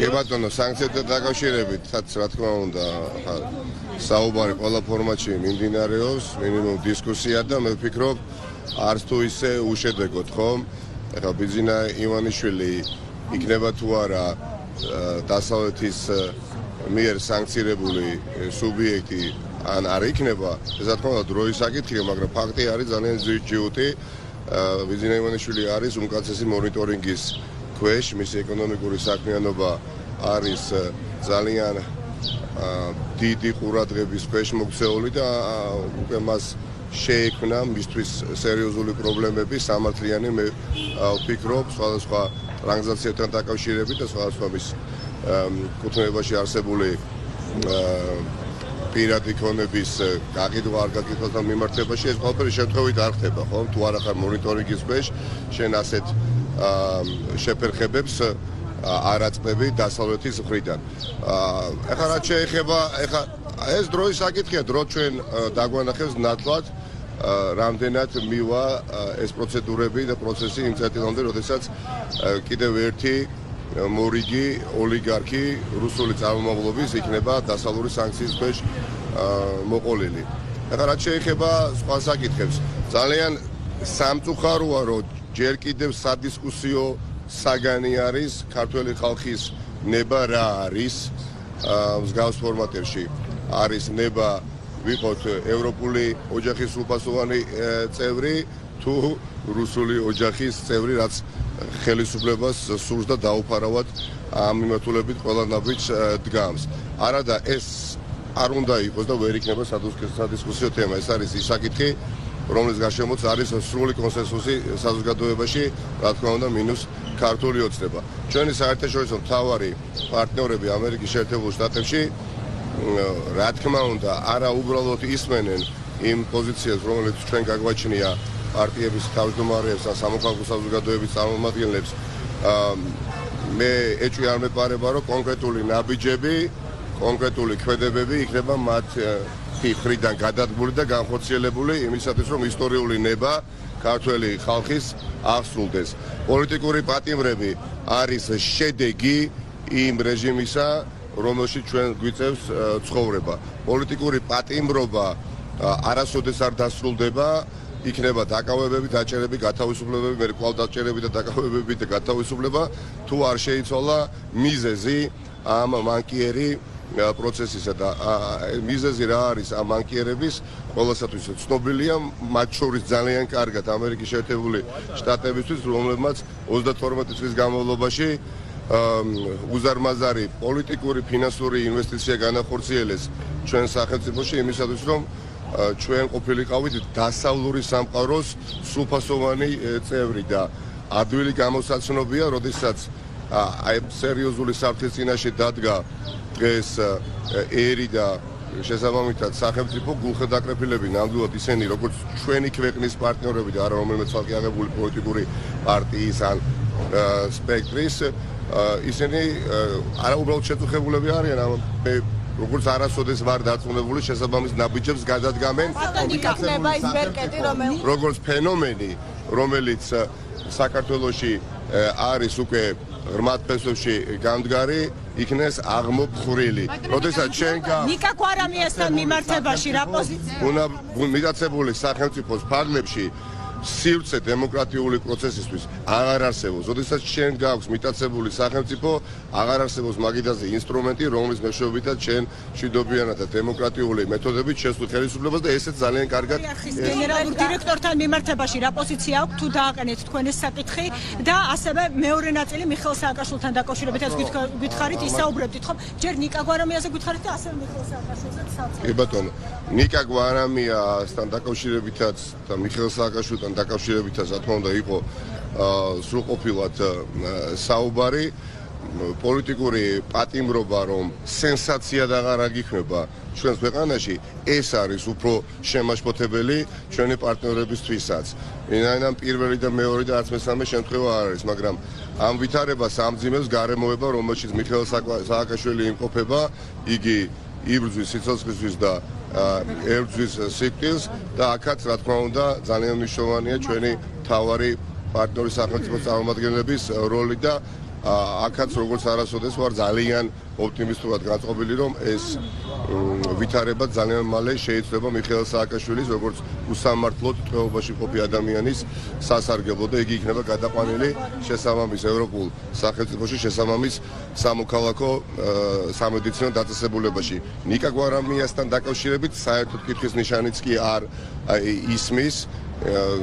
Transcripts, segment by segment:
ბატონო, სანქციებთან დაკავშირებით, რა თქმა უნდა, საუბარი ყველა ფორმატში მიმდინარეობს, მინიმუმ დისკუსია და მე ვფიქრობ, არც თუ ისე უშედეგოდ, ხომ? ეხლა ბიძინა ივანიშვილი იქნება თუ არა დასავლეთის მიერ სანქცირებული სუბიექტი ან არ იქნება, ეს რა თქმა უნდა დროის საკითხია, მაგრამ ფაქტი არის ძალიან ძირითადი. ბიძინა ივანიშვილი არის უმკაცრესი მონიტორინგის ქვეშ, მისი ეკონომიკური საქმიანობა არის ძალიან დიდი ყურადღების ქვეშ მოქცეული და უკვე მას შეექმნა მისთვის სერიოზული პრობლემები სამართლიანი მე ვფიქრობ სხვადასხვა ტრანზაქციებთან დაკავშირებით და სხვადასხვა მის კუთვნილებაში არსებული პირადი ქონების გაკითხვა არ გაკითხვასთან მიმართებაში ეს ყველაფერი შემთხვევით არ ხდება, ხო? თუ არ ახარ მონიტორინგის ქვეშ შენ ასეთ შეფერხებებს არ აწყვები დასავლეთის მხრიდან. ეხლა რაც შეეხება, ეხლა ეს დროის საკითხია, დრო ჩვენ დაგვანახებს ნათლად რამდენად მივა ეს პროცედურები და პროცესი იმ წერტილამდე, როდესაც კიდევ ერთი მორიგი ოლიგარქი რუსული წარმომავლობის იქნება დასავლური სანქციის ქვეშ მოყოლილი. ეხლა რაც შეეხება სხვა საკითხებს, ძალიან სამწუხაროა, რომ ჯერ კიდევ სადისკუსიო საგანი არის ქართველი ხალხის ნება რა არის მსგავს ფორმატებში არის ნება ვიყოთ ევროპული ოჯახის სრულფასოვანი წევრი თუ რუსული ოჯახის წევრი, რაც ხელისუფლებას სურს და დაუფარავად ამ მიმართულებით ყველა ნაბიჯს დგამს. არადა ეს არ უნდა იყოს და ვერ იქნება სადისკუსიო თემა. ეს არის ის საკითხი, რომლის გარშემოც არის სრული კონსენსუსი საზოგადოებაში, რა თქმა უნდა, მინუს ქართული ოცნება. ჩვენი საერთაშორისო მთავარი პარტნიორები ამერიკის შეერთებულ შტატებში, რა თქმა უნდა, არა უბრალოდ ისმენენ იმ პოზიციას, რომელიც ჩვენ გაგვაჩნია პარტიების თავმჯდომარეებს და სამოქალაქო საზოგადოების წარმომადგენლებს, მე ეჭვი არ მეპარება, რომ კონკრეტული ნაბიჯები, კონკრეტული ქმედებები იქნება მათ მხრიდან გადადგმული და განხორციელებული იმისათვის, რომ ისტორიული ნება ქართველი ხალხის აღსრულდეს. პოლიტიკური პატიმრები არის შედეგი იმ რეჟიმისა, რომელშიც ჩვენ გვიწევს ცხოვრება. პოლიტიკური პატიმრობა არასოდეს არ დასრულდება, იქნება დაკავებები, დაჭერები, გათავისუფლებები, მე კვლავ დაჭერები და დაკავებები და გათავისუფლება, თუ არ შეიცვალა მიზეზი ამ მანკიერი პროცესისა და მიზეზი რა არის ამ მანკიერების ყველასათვის ცნობილია, მათ შორის ძალიან კარგად ამერიკის შეერთებული შტატებისთვის, რომლებმაც 32 წლის განმავლობაში უზარმაზარი პოლიტიკური, ფინანსური ინვესტიცია განახორციელეს ჩვენ სახელმწიფოში იმისათვის, რომ ჩვენ ყოფილიყავით დასავლური სამყაროს სრულფასოვანი წევრი და ადვილი გამოსაცნობია, როდესაც აი სერიოზული საფრთხის წინაშე დადგა დღეს ერი და შესაბამისად სახელმწიფო გულხედაკრეფილები ნამდვილად ისინი, როგორც ჩვენი ქვეყნის პარტნიორები და არა რომელიმე ცალკე აღებული პოლიტიკური პარტიის ან სპექტრის, ისინი არა უბრალოდ შეწუხებულები არიან, მე როგორც არასოდეს ვარ დარწმუნებული შესაბამის ნაბიჯებს გადადგამენ როგორც ფენომენი, რომელიც საქართველოში არის უკვე ღრმად ფესვებში გამდგარი, იქნეს აღმოფხვრილი. როდესაც ჩვენ ნიკა გვარამიასთან მიმართებაში რა პოზიცია? უნდა მიტაცებული სახელმწიფოს ფარგლებში სივრცე დემოკრატიული პროცესისთვის აღარ არსებობს. როდესაც ჩვენ გაქვს მიტაცებული სახელმწიფო, აღარ არსებობს მაგიდაზე ინსტრუმენტი, რომლის მეშვეობითაც ჩვენ მშვიდობიანად და დემოკრატიული მეთოდებით შესვით ხელისუფლებას და ესეც ძალიან კარგად გენერალურ დირექტორთან მიმართებაში რა პოზიცია აქვს, თუ დააყენეთ თქვენ ეს საკითხი და ასევე მეორე ნაწილი მიხეილ სააკაშვილთან დაკავშირებითაც გითხარით, ისაუბრებდით ხომ? ჯერ ნიკა გვარამიაზე გითხარით და ასევე მიხეილ სააკაშვილზეც საწყობ. კი ბატონო, ნიკა გვარამიასთან დაკავშირებითაც და მიხეილ სააკაშვილთან დაკავშირებითაც რა თქმა უნდა იყო სრულყოფილად საუბარი. პოლიტიკური პატიმრობა, რომ სენსაცია და აღარ აგიქმება ჩვენს ქვეყანაში, ეს არის უფრო შემაშფოთებელი ჩვენი პარტნიორებისთვისაც. ვინაიდან პირველი და მეორე და არც მესამე შემთხვევა არ არის, მაგრამ ამ ვითარებას ამძიმებს გარემოება, რომელშიც მიხეილ სააკაშვილი იმყოფება, იგი იბრძვის სიცოცხლისთვის და ებრძვის სიკვდილს და აქაც რა თქმა უნდა ძალიან მნიშვნელოვანია ჩვენი მთავარი პარტნიორი სახელმწიფო წარმომადგენლების როლი და აქაც როგორც არასოდეს ვარ ძალიან ოპტიმისტურად გაწყობილი, რომ ეს ვითარება ძალიან მალე შეიძლება მიხეილ სააკაშვილის როგორც უსამართლოდ ტყვეობაში ყოფი ადამიანის სასარგებლო და იგი იქნება გადაყვანილი შესაბამის ევროპულ სახელმწიფოში, შესაბამის სამოქალაქო სამედიცინო დაწესებულებაში. ნიკა გვარამიასთან დაკავშირებით საერთოდ კითხვის ნიშანიც კი არ ისმის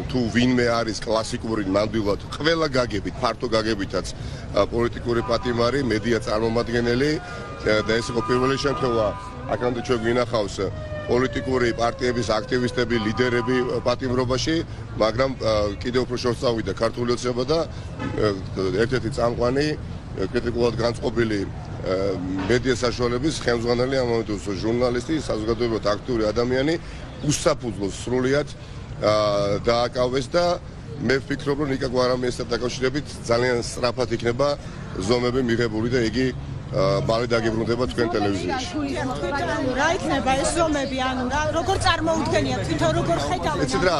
თუ ვინმე არის კლასიკური ნამდვილად ყველა გაგებით, ფართო გაგებითაც პოლიტიკური პატიმარი, მედია წარმომადგენელი და ეს იყო პირველი შემთხვევა აქამდე ჩვენ გვინახავს პოლიტიკური პარტიების აქტივისტები, ლიდერები პატიმრობაში, მაგრამ კიდევ უფრო შორს წავიდა ქართული ოცნება და ერთ-ერთი წამყვანი კრიტიკულად განწყობილი მედია საშუალების ხელმძღვანელი ამ მომენტში ჟურნალისტი, საზოგადოებრივად აქტიური ადამიანი უსაფუძვლოდ სრულიად დააკავეს და მე ვფიქრობ, რომ ნიკა გვარამიასთან დაკავშირებით ძალიან სწრაფად იქნება ზომები მიღებული და იგი მალე დაგიბრუნდება თქვენ ტელევიზიაში. რა იქნება ეს ზომები, ანუ როგორ წარმოუდგენია თვითონ როგორ ხედავენ? ეცით რა,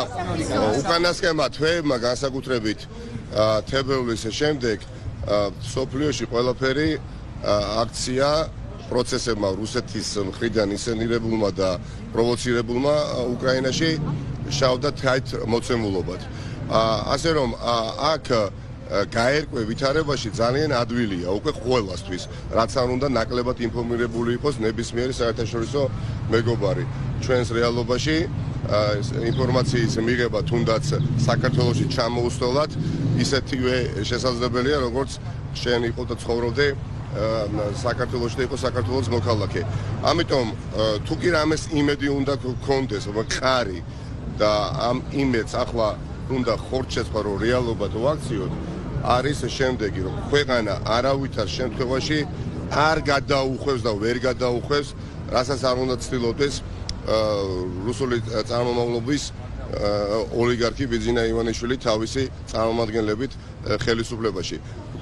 უკანასკნელმა თვეებმა განსაკუთრებით თებერვლის შემდეგ სოფლიოში ყველაფერი აქცია პროცესებმა რუსეთის მხრიდან ისენირებულმა და პროვოცირებულმა უკრაინაში შავდა თაით მოცემულობად. ასე რომ აქ გაერკვე ვითარებაში ძალიან ადვილია უკვე ყველასთვის, რაც არ უნდა ნაკლებად ინფორმირებული იყოს ნებისმიერი საერთაშორისო მეგობარი. ჩვენს რეალობაში ინფორმაციის მიღება თუნდაც საქართველოში ჩამოუსწოლად ისეთივე შესაძლებელია, როგორც შენ იყო და ცხოვრობდე საქართველოში და იყო საქართველოს მოქალაქე. ამიტომ თუ კი რამეს იმედი უნდა გქონდეს, მყარი და ამ იმედს ახლა უნდა ხორჩეცვა, რომ რეალობად ვაქციოთ, არის შემდეგი, რომ ქვეყანა არავითარ შემთხვევაში არ გადაუხვევს და ვერ გადაუხვევს, რასაც არ უნდა ცდილობდეს რუსული წარმომავლობის ოლიგარქი ბიძინა ივანიშვილი თავისი წარმომადგენლებით ხელისუფლებაში.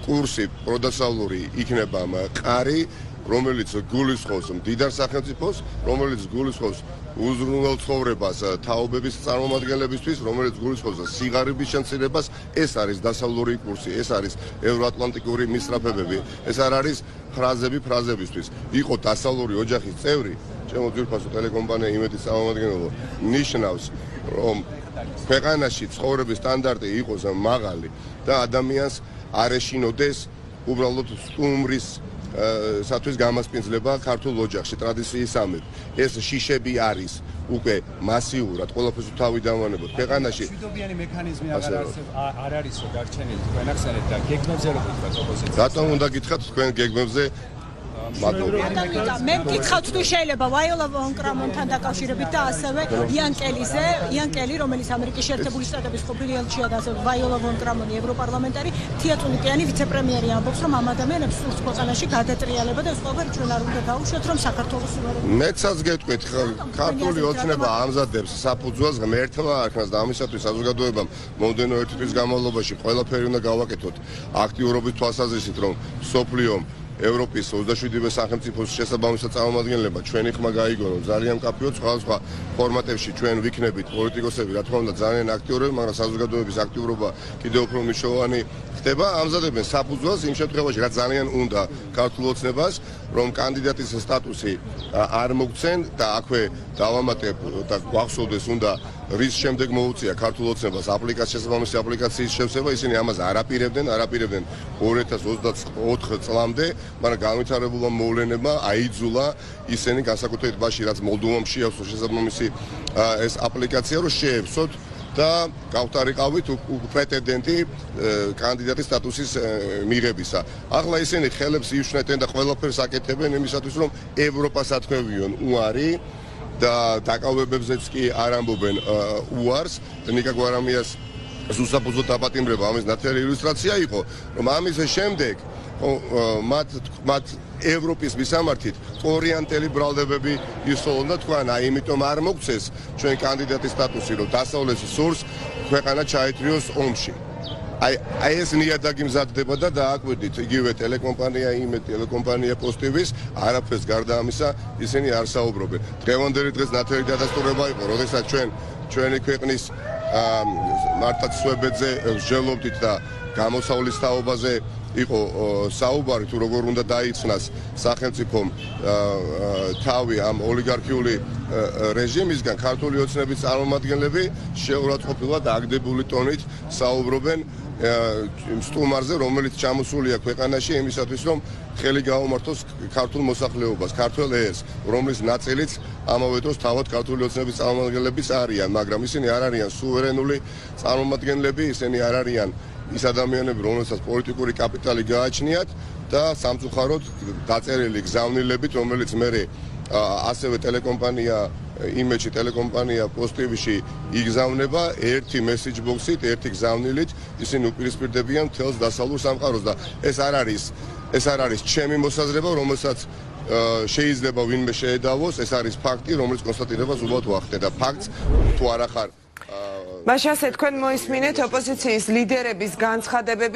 კურსი პროდასავლური იქნება მყარი, რომელიც გულისხმობს მდიდარ სახელმწიფოს, რომელიც გულისხმობს უზრუნველ ცხოვრებას თაობების წარმომადგენლებისთვის, რომელიც გულისხმობს სიღარიბის შემცირებას. ეს არის დასავლური კურსი, ეს არის ევროატლანტიკური მისწრაფებები, ეს არ არის ფრაზებისთვის. იყო დასავლური ოჯახის წევრი, ჩემო ძვირფასო ტელეკომპანია იმედის წარმომადგენლობა, ნიშნავს, რომ ქვეყანაში ცხოვრების სტანდარტი იყოს მაღალი და ადამიანს არ ეშინოდეს უბრალოდ სტუმრის სათვის გამასპინძლება ქართულ ოჯახში ტრადიციისამებრ. ეს შიშები არის უკვე მასიურად ყველაფერს თავი დავანებოთ ქვეყანაში. მშვიდობიანი მექანიზმი არ არისო დარჩენილი თქვენ ახსენეთ და გეგმებზე რო გითხრათ ოპოზიციას. რატომ უნდა გითხრათ თქვენ გეგმებზე? მე მკითხავთ თუ შეიძლება ვაიოლა ვონ კრამონთან დაკავშირებით და ასევე იან კელი, რომელიც ამერიკის შეერთებული შტატების ყოფილი ელჩია და ასევე ვაიოლა ვონ კრამონი ევროპარლამენტარი, თია წულიკიანი ვიცე-პრემიერი ამბობს, რომ ამ ადამიანებს სურს ქვეყანაში გადატრიალება და ეს ყველაფერი ჩვენ არ უნდა დაუშვათ, რომ საქართველოს სუვერენიტეტი. მეცაც გეტყვით, ქართული ოცნება ამზადებს საფუძველს ღმერთმა არქმას და ამისათვის საზოგადოებამ მომდენო ერთი თვის განმავლობაში ყველაფერი უნდა გავაკეთოთ აქტიურობის თვალსაზრისით, რომ სოფლიომ ევროპის 27-ვე სახელმწიფოს შესაბამისად წარმომადგენლებმა ჩვენი ხმა გაიგონო ძალიან მკაფიოდ სხვადასხვა ფორმატებში ჩვენ ვიქნებით პოლიტიკოსები, რა თქმა უნდა ძალიან აქტიურები, მაგრამ საზოგადოების აქტიურობა კიდევ უფრო მნიშვნელოვანი ხდება. ამზადებენ საფუძველს იმ შემთხვევაში, რაც ძალიან უნდა ქართულ ოცნებას, რომ კანდიდატის სტატუსი არ მოგცენ და აქვე დავამატებ და გვახსოვდეს უნდა რის შემდეგ მოუწია ქართულ ოცნებას შესაბამისი აპლიკაციის შევსება, ისინი ამას არაპირებდნენ 2024 წლამდე, მაგრამ განვითარებულმა მოვლენებმა აიძულა ისინი განსაკუთრებით მაშინ, რაც მოლდოვაში აქვს შესაბამისი ეს აპლიკაცია, რომ შეეცოთ და გავტარიყავით პრეტენდენტი კანდიდატის სტატუსის მიღებისა. ახლა ისინი ხელებს იშვნეტენ და ყველაფერს აკეთებენ იმისათვის, რომ ევროპას ათქვევიონ უარი და დაკავებებზეც კი არ ამბობენ უარს. ნიკა გვარამიას უსაფუძვლოდ დაპატიმრება ამის ნათელი ილუსტრაცია იყო, რომ ამის შემდეგ მათ ევროპის მისამართით ორიენტელი ბრალდებები ისწავლონ და თქვან, აი იმიტომ არ მოგცეს ჩვენ კანდიდატის სტატუსი, რომ დასავლეთის სურს ქვეყანა ჩაეთრიოს ომში. აი ეს ნიადაგი მზადდება და დააკვირდით იგივე ტელეკომპანია ტელეკომპანია პოსტივის არაფერს გარდა ამისა ისინი არ საუბრობენ. დღევანდელი დღეს ნათელი დადასტურება იყო, როდესაც ჩვენი ქვეყნის მართლაც სვებედზე ვსჯელობდით და გამოსავლის თაობაზე იყო საუბარი თუ როგორ უნდა დაიცნას სახელმწიფომ თავი ამ ოლიგარქიული რეჟიმისგან, ქართული ოცნების წარმომადგენლები შეურაცხყოფილად აგდებული ტონით საუბრობენ სტუმარზე, რომელიც ჩამოსულია ქვეყანაში იმისათვის, რომ ხელი გაუმართოს ქართულ მოსახლეობას, ქართველ ერს, რომლის ნაწილიც ამავე დროს თავად ქართული ოცნების წარმომადგენლებიც არიან, მაგრამ ისინი არ არიან სუვერენული წარმომადგენლები, ისინი არ არიან ის ადამიანები, რომელსაც პოლიტიკური კაპიტალი გააჩნიათ და სამწუხაროდ დაწერილი გზავნილებით, რომელიც მერე ასევე ტელეკომპანია იმეჯი ტელეკომპანია პოსტივში იგზავნება ერთი მესეჯ ბოქსით, ერთი გზავნილით, ისინი უპირისპირდებიან მთელს დასავლურ სამყაროს და ეს არ არის ჩემი მოსაზრება, რომელსაც შეიძლება ვინმე შეედავოს, ეს არის ფაქტი, რომელიც კონსტატირებას უბრალოდ ვახდე და ფაქტს თუ არ ახარ მაშასე თქვენ მოისმინეთ ოპოზიციის ლიდერების განცხადებები